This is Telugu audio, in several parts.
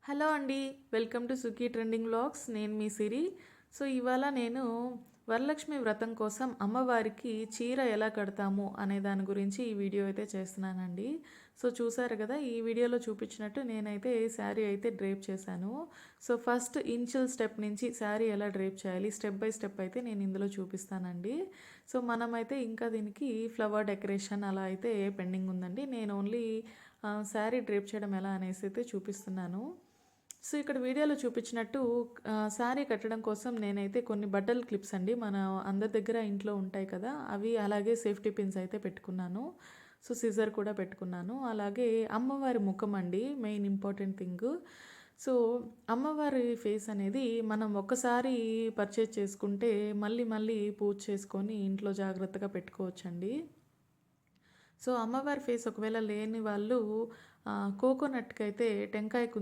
హలో అండి. Welcome to Sukhi trending vlogs. నేను మీ సిరి. సో ఇవాళ నేను వరలక్ష్మి వ్రతం కోసం అమ్మవారికి చీర ఎలా కడతాము అనే దాని గురించి ఈ వీడియో అయితే చేస్తున్నానండి. సో చూసారు కదా, ఈ వీడియోలో చూపించినట్టు నేనైతే శారీ అయితే డ్రేప్ చేశాను. సో ఫస్ట్ ఇనిషియల్ స్టెప్ నుంచి శారీ ఎలా డ్రేప్ చేయాలి స్టెప్ బై స్టెప్ అయితే నేను ఇందులో చూపిస్తానండి. సో మనమైతే ఇంకా దీనికి ఫ్లవర్ డెకరేషన్ అలా అయితే పెండింగ్ ఉందండి. నేను ఓన్లీ శారీ డ్రేప్ చేయడం ఎలా అనేసి అయితే చూపిస్తున్నాను. సో ఇక్కడ వీడియోలో చూపించినట్టు శారీ కట్టడం కోసం నేనైతే కొన్ని బట్టల క్లిప్స్ అండి, మన అందరి దగ్గర ఇంట్లో ఉంటాయి కదా అవి, అలాగే సేఫ్టీ పిన్స్ అయితే పెట్టుకున్నాను. సో సిజర్ కూడా పెట్టుకున్నాను. అలాగే అమ్మవారి ముఖం అండి మెయిన్ ఇంపార్టెంట్ థింగ్. సో అమ్మవారి ఫేస్ అనేది మనం ఒక్కసారి పర్చేజ్ చేసుకుంటే మళ్ళీ మళ్ళీ పూజ చేసుకొని ఇంట్లో జాగ్రత్తగా పెట్టుకోవచ్చండి. సో అమ్మవారి ఫేస్ ఒకవేళ లేని వాళ్ళు కోకోనట్కి అయితే టెంకాయకు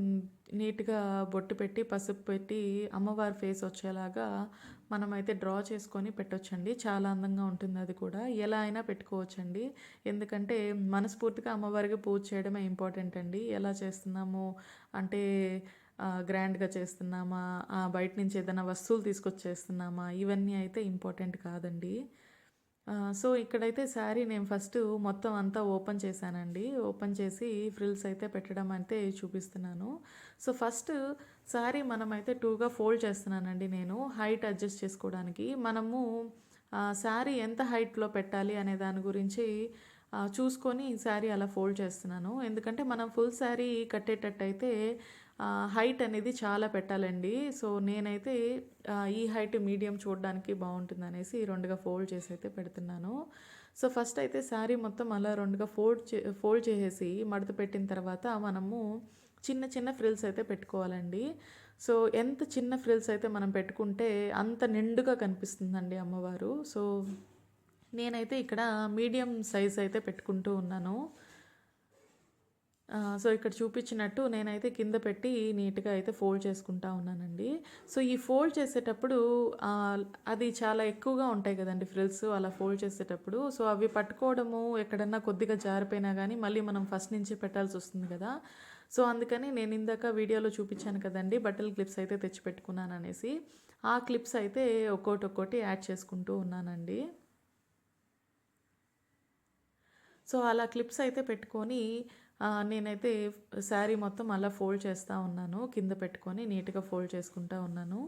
నీట్గా బొట్టు పెట్టి పసుపు పెట్టి అమ్మవారి ఫేస్ వచ్చేలాగా మనమైతే డ్రా చేసుకొని పెట్టొచ్చండి. చాలా అందంగా ఉంటుంది. అది కూడా ఎలా అయినా పెట్టుకోవచ్చండి. ఎందుకంటే మనస్ఫూర్తిగా అమ్మవారికి పూజ చేయడమే ఇంపార్టెంట్ అండి. ఎలా చేస్తున్నాము అంటే గ్రాండ్గా చేస్తున్నామా, బయట నుంచి ఏదైనా వస్తువులు తీసుకొచ్చేస్తున్నామా, ఇవన్నీ అయితే ఇంపార్టెంట్ కాదండి. సో ఇక్కడైతే శారీ నేను ఫస్ట్ మొత్తం అంతా ఓపెన్ చేశానండి. ఓపెన్ చేసి ఫ్రిల్స్ అయితే పెట్టడం అయితే చూపిస్తున్నాను. సో ఫస్ట్ శారీ మనమైతే టూగా ఫోల్డ్ చేస్తున్నానండి నేను, హైట్ అడ్జస్ట్ చేసుకోవడానికి. మనము శారీ ఎంత హైట్లో పెట్టాలి అనే దాని గురించి చూసుకొని శారీ అలా ఫోల్డ్ చేస్తున్నాను. ఎందుకంటే మనం ఫుల్ శారీ కట్టేటట్టయితే హైట్ అనేది చాలా పెట్టాలండి. సో నేనైతే ఈ హైట్ మీడియం చూడడానికి బాగుంటుంది అనేసి రెండుగా ఫోల్డ్ చేసి అయితే పెడుతున్నాను. సో ఫస్ట్ అయితే శారీ మొత్తం అలా రెండుగా ఫోల్డ్ చేసేసి మడత పెట్టిన తర్వాత మనము చిన్న చిన్న ఫ్రిల్స్ అయితే పెట్టుకోవాలండి. సో ఎంత చిన్న ఫ్రిల్స్ అయితే మనం పెట్టుకుంటే అంత నిండుగా కనిపిస్తుందండి అమ్మవారు. సో నేనైతే ఇక్కడ మీడియం సైజ్ అయితే పెట్టుకుంటూ ఉన్నాను. సో ఇక్కడ చూపించినట్టు నేనైతే కింద పెట్టి నీట్గా అయితే ఫోల్డ్ చేసుకుంటా ఉన్నానండి. సో ఈ ఫోల్డ్ చేసేటప్పుడు అది చాలా ఎక్కువగా ఉంటాయి కదండి ఫ్రిల్స్, అలా ఫోల్డ్ చేసేటప్పుడు. సో అవి పట్టుకోవడము ఎక్కడన్నా కొద్దిగా జారిపోయినా కానీ మళ్ళీ మనం ఫస్ట్ నుంచి పెట్టాల్సి వస్తుంది కదా. సో అందుకని నేను ఇందాక వీడియోలో చూపించాను కదండి బట్టల క్లిప్స్ అయితే తెచ్చి పెట్టుకున్నాను అనేసి, ఆ క్లిప్స్ అయితే ఒక్కోటి యాడ్ చేసుకుంటూ ఉన్నానండి. సో అలా క్లిప్స్ అయితే పెట్టుకొని నేనైతే శారీ మొత్తం అలా ఫోల్డ్ చేస్తూ ఉన్నాను. కింద పెట్టుకొని నీట్గా ఫోల్డ్ చేసుకుంటూ ఉన్నాను.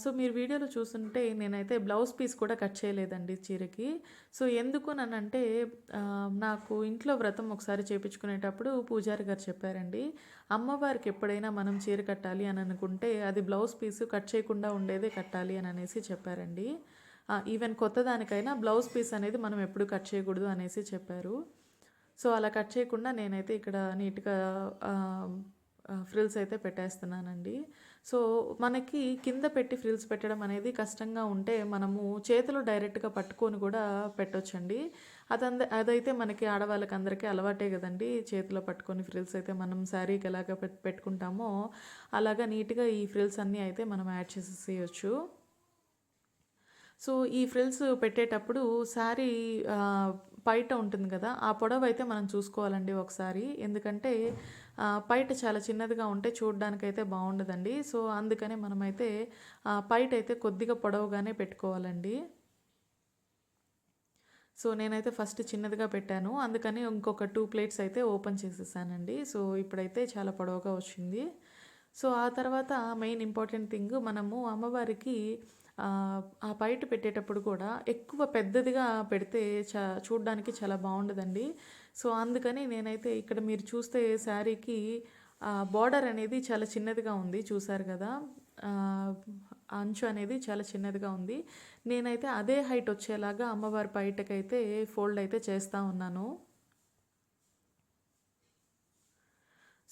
సో మీరు వీడియోలో చూస్తుంటే నేనైతే బ్లౌజ్ పీస్ కూడా కట్ చేయలేదండి చీరకి. సో ఎందుకు నన్నంటే నాకు ఇంట్లో వ్రతం ఒకసారి చేపించుకునేటప్పుడు పూజారి గారు చెప్పారండి, అమ్మవారికి ఎప్పుడైనా మనం చీర కట్టాలి అని అనుకుంటే అది బ్లౌజ్ పీసు కట్ చేయకుండా ఉండేదే కట్టాలి అని అనేసి చెప్పారండి. ఈవెన్ కొత్తదానికైనా బ్లౌజ్ పీస్ అనేది మనం ఎప్పుడు కట్ చేయకూడదు అనేసి చెప్పారు. సో అలా కట్ చేయకుండా నేనైతే ఇక్కడ నీట్గా ఫ్రిల్స్ అయితే పెట్టేస్తున్నానండి. సో మనకి కింద పెట్టి ఫ్రిల్స్ పెట్టడం అనేది కష్టంగా ఉంటే మనము చేతులు డైరెక్ట్గా పట్టుకొని కూడా పెట్టొచ్చండి. అదైతే మనకి ఆడవాళ్ళకి అందరికీ అలవాటే కదండి, చేతిలో పట్టుకొని ఫ్రిల్స్ అయితే మనం శారీకి ఎలాగ పెట్టుకుంటామో అలాగా నీట్గా ఈ ఫ్రిల్స్ అన్నీ అయితే మనం యాడ్ చేసేసేయచ్చు. సో ఈ ఫ్రిల్స్ పెట్టేటప్పుడు శారీ పైట ఉంటుంది కదా, ఆ పొడవు అయితే మనం చూసుకోవాలండి ఒకసారి. ఎందుకంటే పైట చాలా చిన్నదిగా ఉంటే చూడడానికైతే బాగుండదండి. సో అందుకనే మనమైతే పైట అయితే కొద్దిగా పొడవుగానే పెట్టుకోవాలండి. సో నేనైతే ఫస్ట్ చిన్నదిగా పెట్టాను, అందుకని ఇంకొక 2 ప్లేట్స్ అయితే ఓపెన్ చేసేసానండి. సో ఇప్పుడైతే చాలా పొడవుగా వచ్చింది. సో ఆ తర్వాత మెయిన్ ఇంపార్టెంట్ థింగ్, మనము అమ్మవారికి ఆ పైట పెట్టేటప్పుడు కూడా ఎక్కువ పెద్దదిగా పెడితే చూడ్డానికి చాలా బాగుండదండి. సో అందుకని నేనైతే ఇక్కడ మీరు చూస్తే శారీకి బార్డర్ అనేది చాలా చిన్నదిగా ఉంది, చూసారు కదా. అంచు అనేది చాలా చిన్నదిగా ఉంది. నేనైతే అదే హైట్ వచ్చేలాగా అమ్మవారి పైటకైతే ఫోల్డ్ అయితే చేస్తూ ఉన్నాను.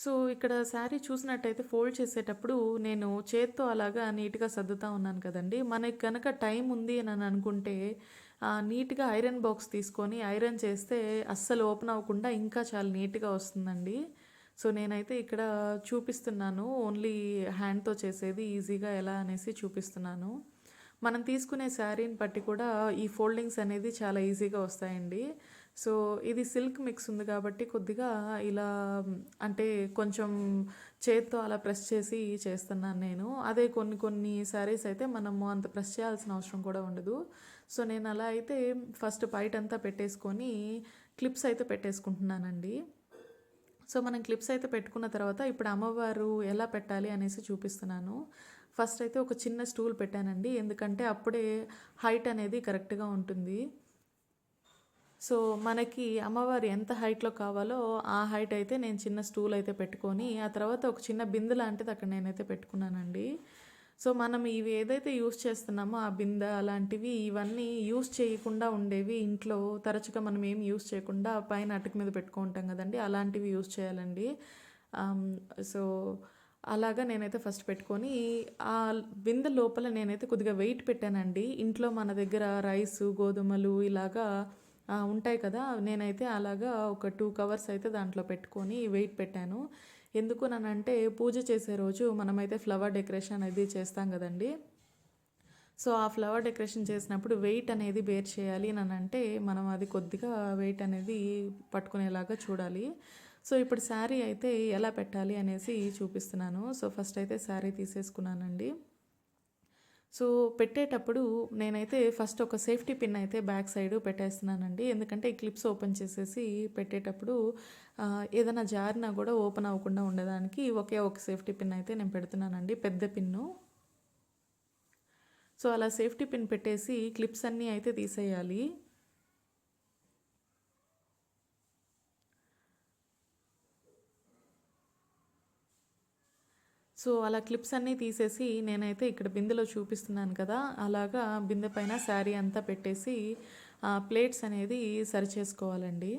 సో ఇక్కడ శారీ చూసినట్టయితే ఫోల్డ్ చేసేటప్పుడు నేను చేత్తో అలాగా నీట్గా సర్దుతా ఉన్నాను కదండి. మనకి కనుక టైం ఉంది అని అనుకుంటే నీట్గా ఐరన్ బాక్స్ తీసుకొని ఐరన్ చేస్తే అస్సలు ఓపెన్ అవ్వకుండా ఇంకా చాలా నీట్గా వస్తుందండి. సో నేనైతే ఇక్కడ చూపిస్తున్నాను, ఓన్లీ హ్యాండ్తో చేసేది ఈజీగా ఎలా అనేసి చూపిస్తున్నాను. మనం తీసుకునే శారీని బట్టి కూడా ఈ ఫోల్డింగ్స్ అనేది చాలా ఈజీగా వస్తాయండి. సో ఇది సిల్క్ మిక్స్ ఉంది కాబట్టి కొద్దిగా ఇలా అంటే కొంచెం చేత్తో అలా ప్రెస్ చేసి చేస్తున్నాను నేను. అదే కొన్ని కొన్ని శారీస్ అయితే మనము అంత ప్రెస్ చేయాల్సిన అవసరం కూడా ఉండదు. సో నేను అలా అయితే ఫస్ట్ పైటంతా పెట్టేసుకొని క్లిప్స్ అయితే పెట్టేసుకుంటున్నానండి. సో మనం క్లిప్స్ అయితే పెట్టుకున్న తర్వాత ఇప్పుడు అమ్మవారు ఎలా పెట్టాలి అనేసి చూపిస్తున్నాను. ఫస్ట్ అయితే ఒక చిన్న స్టూల్ పెట్టానండి, ఎందుకంటే అప్పుడే హైట్ అనేది కరెక్ట్గా ఉంటుంది. సో మనకి అమ్మవారు ఎంత హైట్లో కావాలో ఆ హైట్ అయితే నేను చిన్న స్టూల్ అయితే పెట్టుకొని ఆ తర్వాత ఒక చిన్న బిందె లాంటిది అక్కడ నేనైతే పెట్టుకున్నానండి. సో మనం ఇవి ఏదైతే యూస్ చేస్తున్నామో ఆ బిందె అలాంటివి ఇవన్నీ యూస్ చేయకుండా ఉండేవి, ఇంట్లో తరచుగా మనం ఏం యూస్ చేయకుండా పైన అటుకు మీద పెట్టుకుంటాం కదండి, అలాంటివి యూస్ చేయాలండి. సో అలాగా నేనైతే ఫస్ట్ పెట్టుకొని ఆ బిందె లోపల నేనైతే కొద్దిగా వెయిట్ పెట్టానండి. ఇంట్లో మన దగ్గర రైసు గోధుమలు ఇలాగా ఉంటాయి కదా, నేనైతే అలాగా ఒక 2 కవర్స్ అయితే దాంట్లో పెట్టుకొని వెయిట్ పెట్టాను. ఎందుకు అంటే పూజ చేసే రోజు మనమైతే ఫ్లవర్ డెకరేషన్ అది చేస్తాం కదండి. సో ఆ ఫ్లవర్ డెకరేషన్ చేసినప్పుడు వెయిట్ అనేది బేర్ చేయాలి అంటే మనం అది కొద్దిగా వెయిట్ అనేది పట్టుకునేలాగా చూడాలి. సో ఇప్పుడు శారీ అయితే ఎలా పెట్టాలి అనేసి చూపిస్తున్నాను. సో ఫస్ట్ అయితే శారీ తీసేసుకున్నానండి. సో పెట్టేటప్పుడు నేనైతే ఫస్ట్ ఒక సేఫ్టీ పిన్ అయితే బ్యాక్ సైడ్ పెట్టేస్తున్నానండి, ఎందుకంటే ఈ క్లిప్స్ ఓపెన్ చేసేసి పెట్టేటప్పుడు ఏదైనా జారినా కూడా ఓపెన్ అవ్వకుండా ఉండడానికి ఒకే ఒక సేఫ్టీ పిన్ అయితే నేను పెడుతున్నానండి, పెద్ద పిన్ను. సో అలా సేఫ్టీ పిన్ పెట్టేసి క్లిప్స్ అన్నీ అయితే తీసేయాలి. సో అలా క్లిప్స్ అన్నీ తీసేసి నేనైతే ఇక్కడ బిందెలో చూపిస్తున్నాను కదా, అలాగా బిందె పైన శారీ అంతా పెట్టేసి ప్లేట్స్ అనేది సరి చేసుకోవాలండి.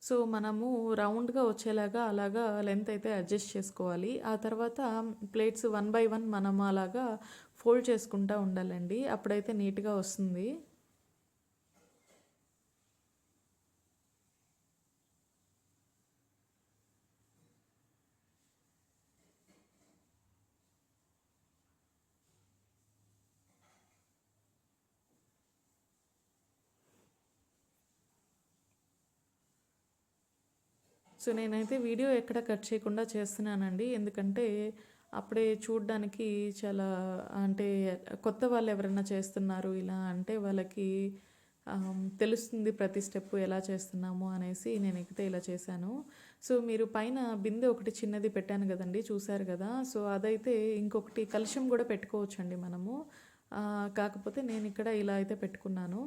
సో మనము రౌండ్గా వచ్చేలాగా అలాగా లెంత్ అయితే అడ్జస్ట్ చేసుకోవాలి. ఆ తర్వాత ప్లేట్స్ 1 బై 1 మనం అలాగా ఫోల్డ్ చేసుకుంటూ ఉండాలండి, అప్పుడైతే నీట్గా వస్తుంది. సో నేనైతే వీడియో ఎక్కడ కట్ చేయకుండా చేస్తున్నానండి, ఎందుకంటే అప్పుడే చూడ్డానికి చాలా అంటే కొత్త వాళ్ళు ఎవరైనా చేస్తున్నారు ఇలా అంటే వాళ్ళకి తెలుస్తుంది ప్రతి స్టెప్ ఎలా చేస్తున్నాము అనేసి నేనైతే ఇలా చేశాను. సో మీరు పైన బిందె ఒకటి చిన్నది పెట్టాను కదండి, చూసారు కదా. సో అదైతే ఇంకొకటి కలుషం కూడా పెట్టుకోవచ్చండి మనము, కాకపోతే నేను ఇక్కడ ఇలా అయితే పెట్టుకున్నాను.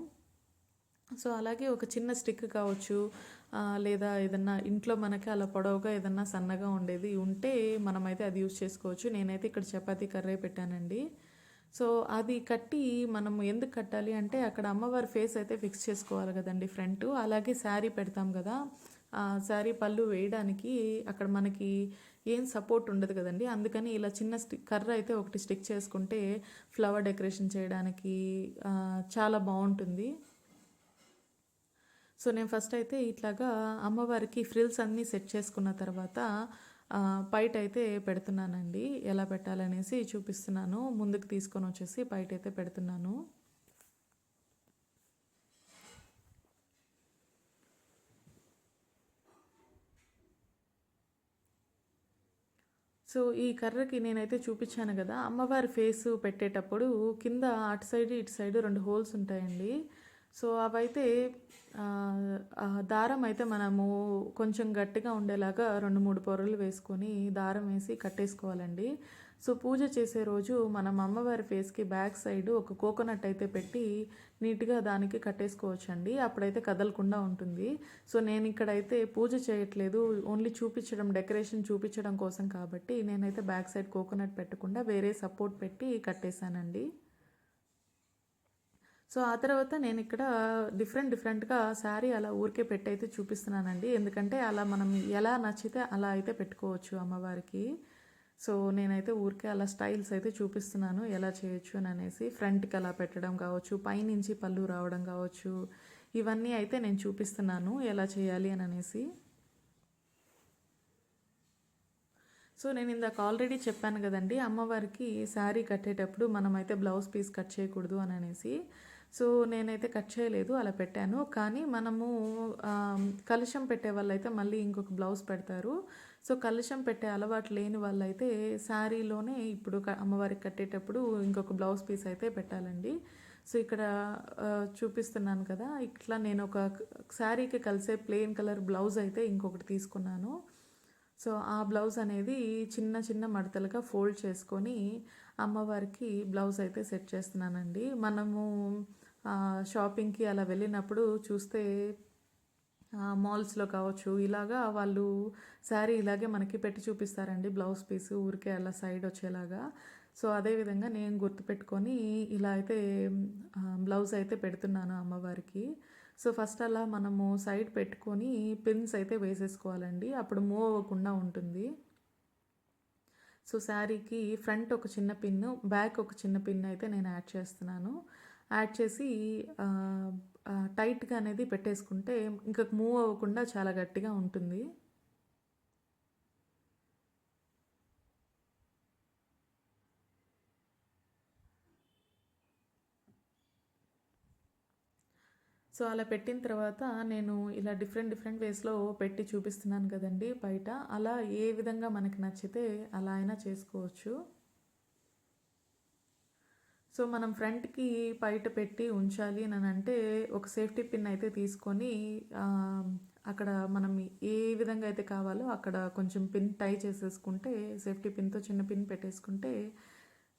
సో అలాగే ఒక చిన్న స్టిక్ కావచ్చు, లేదా ఏదన్నా ఇంట్లో మనకి అలా పొడవుగా ఏదన్నా సన్నగా ఉండేది ఉంటే మనమైతే అది యూజ్ చేసుకోవచ్చు. నేనైతే ఇక్కడ చపాతీ కర్రే పెట్టానండి. సో అది కట్టి మనం ఎందుకు కట్టాలి అంటే అక్కడ అమ్మవారి ఫేస్ అయితే ఫిక్స్ చేసుకోవాలి కదండి ఫ్రంట్, అలాగే శారీ పెడతాం కదా, శారీ పళ్ళు వేయడానికి అక్కడ మనకి ఏం సపోర్ట్ ఉండదు కదండి, అందుకని ఇలా చిన్న కర్ర అయితే ఒకటి స్టిక్ చేసుకుంటే ఫ్లవర్ డెకరేషన్ చేయడానికి చాలా బాగుంటుంది. సో నేను ఫస్ట్ అయితే ఇట్లాగా అమ్మవారికి ఫ్రిల్స్ అన్నీ సెట్ చేసుకున్న తర్వాత పైట అయితే పెడుతున్నానండి. ఎలా పెట్టాలనేసి చూపిస్తున్నాను, ముందుకు తీసుకొని వచ్చేసి పైట అయితే పెడుతున్నాను. సో ఈ కర్రకి నేనైతే చూపించాను కదా, అమ్మవారి ఫేసు పెట్టేటప్పుడు కింద అటు సైడ్ ఇటు సైడ్ 2 హోల్స్ ఉంటాయండి. సో అవైతే దారం అయితే మనము కొంచెం గట్టిగా ఉండేలాగా 2-3 పొరలు వేసుకొని దారం వేసి కట్టేసుకోవాలండి. సో పూజ చేసే రోజు మనం అమ్మవారి ఫేస్కి బ్యాక్ సైడ్ ఒక కోకోనట్ అయితే పెట్టి నీట్గా దానికి కట్టేసుకోవచ్చండి, అప్పుడైతే కదలకుండా ఉంటుంది. సో నేను ఇక్కడైతే పూజ చేయట్లేదు, ఓన్లీ చూపించడం, డెకరేషన్ చూపించడం కోసం కాబట్టి నేనైతే బ్యాక్ సైడ్ కోకోనట్ పెట్టకుండా వేరే సపోర్ట్ పెట్టి కట్టేశానండి. సో ఆ తర్వాత నేను ఇక్కడ డిఫరెంట్గా శారీ అలా ఊరికే పెట్టయితే చూపిస్తున్నానండి, ఎందుకంటే అలా మనం ఎలా నచ్చితే అలా అయితే పెట్టుకోవచ్చు అమ్మవారికి. సో నేనైతే ఊరికే అలా స్టైల్స్ అయితే చూపిస్తున్నాను ఎలా చేయొచ్చు అని అనేసి. ఫ్రంట్కి అలా పెట్టడం కావచ్చు, పైనుంచి పళ్ళు రావడం కావచ్చు, ఇవన్నీ అయితే నేను చూపిస్తున్నాను ఎలా చేయాలి అని అనేసి. సో నేను ఇందాక ఆల్రెడీ చెప్పాను కదండి, అమ్మవారికి శారీ కట్టేటప్పుడు మనమైతే బ్లౌజ్ పీస్ కట్ చేయకూడదు అని అనేసి. సో నేనైతే కట్ చేయలేదు, అలా పెట్టాను. కానీ మనము కలశం పెట్టే వాళ్ళైతే మళ్ళీ ఇంకొక బ్లౌజ్ పెడతారు. సో కలశం పెట్టే అలవాటు లేని వాళ్ళైతే శారీలోనే ఇప్పుడు అమ్మవారికి కట్టేటప్పుడు ఇంకొక బ్లౌజ్ పీస్ అయితే పెట్టాలండి. సో ఇక్కడ చూపిస్తున్నాను కదా, ఇట్లా నేను ఒక శారీకి కలిసే ప్లెయిన్ కలర్ బ్లౌజ్ అయితే ఇంకొకటి తీసుకున్నాను. సో ఆ బ్లౌజ్ అనేది చిన్న చిన్న మడతలుగా ఫోల్డ్ చేసుకొని అమ్మవారికి బ్లౌజ్ అయితే సెట్ చేస్తున్నానండి. మనము షాపింగ్కి అలా వెళ్ళినప్పుడు చూస్తే మాల్స్లో కావచ్చు, ఇలాగా వాళ్ళు శారీ ఇలాగే మనకి పెట్టి చూపిస్తారండి, బ్లౌజ్ పీస్ ఊరికే అలా సైడ్ వచ్చేలాగా. సో అదేవిధంగా నేను గుర్తుపెట్టుకొని ఇలా అయితే బ్లౌజ్ అయితే పెడుతున్నాను అమ్మవారికి. సో ఫస్ట్ అలా మనము సైడ్ పెట్టుకొని పిన్స్ అయితే వేసేసుకోవాలండి, అప్పుడు మూవ్ అవ్వకుండా ఉంటుంది. సో శారీకి ఫ్రంట్ ఒక చిన్న పిన్ను, బ్యాక్ ఒక చిన్న పిన్ అయితే నేను యాడ్ చేస్తున్నాను. యాడ్ చేసి టైట్గా అనేది పెట్టేసుకుంటే ఇంకా మూవ్ అవ్వకుండా చాలా గట్టిగా ఉంటుంది. సో అలా పెట్టిన తర్వాత నేను ఇలా డిఫరెంట్ వేస్లో పెట్టి చూపిస్తున్నాను కదండి బయట. అలా ఏ విధంగా మనకి నచ్చితే అలా అయినా చేసుకోవచ్చు. సో మనం ఫ్రంట్కి బయట పెట్టి ఉంచాలి అని అంటే ఒక సేఫ్టీ పిన్ అయితే తీసుకొని అక్కడ మనం ఏ విధంగా అయితే కావాలో అక్కడ కొంచెం పిన్ టై చేసేసుకుంటే, సేఫ్టీ పిన్తో చిన్న పిన్ పెట్టేసుకుంటే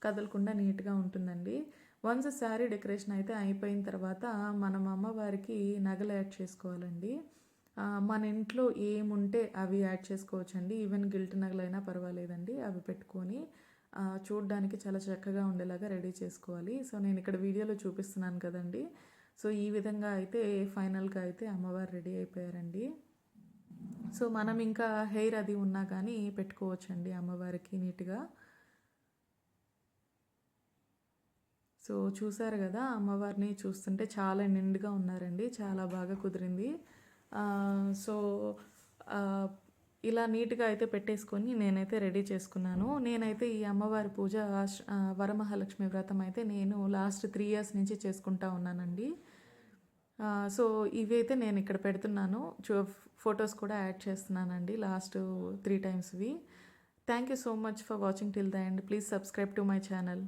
కదలకుండా నీట్గా ఉంటుందండి. వన్స్ శారీ డెకరేషన్ అయితే అయిపోయిన తర్వాత మనం అమ్మవారికి నగలు యాడ్ చేసుకోవాలండి. మన ఇంట్లో ఏముంటే అవి యాడ్ చేసుకోవచ్చండి. ఈవెన్ గిల్ట్ నగలైనా పర్వాలేదండి, అవి పెట్టుకొని చూడ్డానికి చాలా చక్కగా ఉండేలాగా రెడీ చేసుకోవాలి. సో నేను ఇక్కడ వీడియోలో చూపిస్తున్నాను కదండి. సో ఈ విధంగా అయితే ఫైనల్గా అయితే అమ్మవారు రెడీ అయిపోయారండి. సో మనం ఇంకా హెయిర్ అది ఉన్నా కానీ పెట్టుకోవచ్చండి అమ్మవారికి నీట్గా. సో చూసారు కదా, అమ్మవారిని చూస్తుంటే చాలా నిండుగా ఉన్నారండి, చాలా బాగా కుదిరింది. సో ఇలా నీట్గా అయితే పెట్టేసుకొని నేనైతే రెడీ చేసుకున్నాను. నేనైతే ఈ అమ్మవారి పూజ వరమహాలక్ష్మి వ్రతం అయితే నేను లాస్ట్ 3 years నుంచి చేసుకుంటా ఉన్నానండి. సో ఇవైతే నేను ఇక్కడ పెడుతున్నాను, ఫొటోస్ కూడా యాడ్ చేస్తున్నానండి లాస్ట్ 3 timesవి. Thank you so much for watching till the end. Please subscribe to my channel.